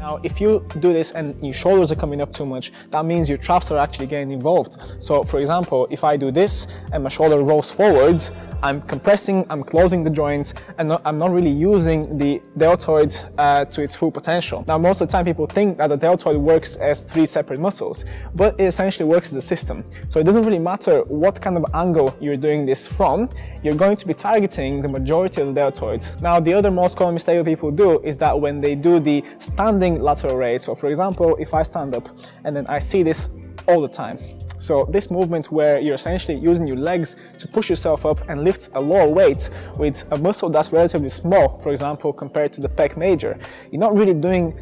Now, if you do this and your shoulders are coming up too much, that means your traps are actually getting involved. So for example, if I do this and my shoulder rolls forwards, I'm compressing, I'm closing the joint, and I'm not really using the deltoid to its full potential. Now, most of the time people think that the deltoid works as 3 separate muscles, but it essentially works as a system. So it doesn't really matter what kind of angle you're doing this from, you're going to be targeting the majority of the deltoid. Now, the other most common mistake that people do is that when they do the standing lateral raise, so for example, if I stand up and then I see this all the time. So this movement where you're essentially using your legs to push yourself up and lift a lower weight with a muscle that's relatively small, for example, compared to the pec major. You're not really doing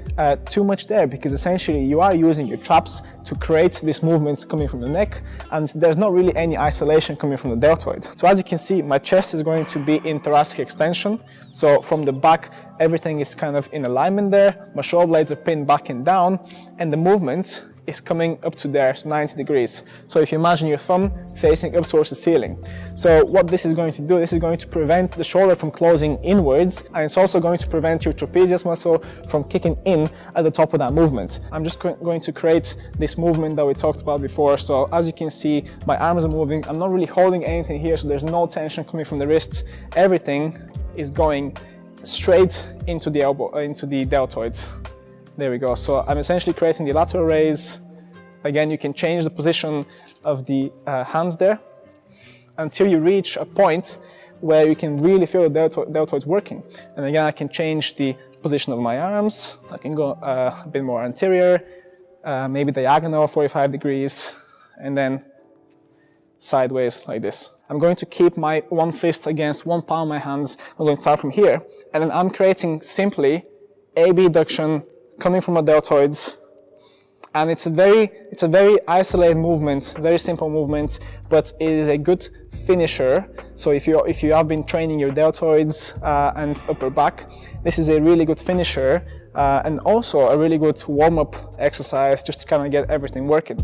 too much there, because essentially you are using your traps to create this movement coming from the neck, and there's not really any isolation coming from the deltoid. So as you can see, my chest is going to be in thoracic extension. So from the back, everything is kind of in alignment there. My shoulder blades are pinned back and down, and the movement is coming up to there, so 90 degrees. So if you imagine your thumb facing up towards the ceiling. So what this is going to do, this is going to prevent the shoulder from closing inwards, and it's also going to prevent your trapezius muscle from kicking in at the top of that movement. I'm just going to create this movement that we talked about before. So as you can see, my arms are moving. I'm not really holding anything here, so there's no tension coming from the wrists. Everything is going straight into the elbow, into the deltoid. There we go. So I'm essentially creating the lateral raise. Again, you can change the position of the hands there until you reach a point where you can really feel the deltoids working. And again, I can change the position of my arms. I can go a bit more anterior, maybe diagonal 45 degrees, and then sideways like this. I'm going to keep my one fist against one palm of my hands. I'm going to start from here, and then I'm creating simply abduction coming from my deltoids, and it's a very isolated movement, very simple movement, but it is a good finisher. So if you have been training your deltoids and upper back, this is a really good finisher and also a really good warm-up exercise just to kind of get everything working.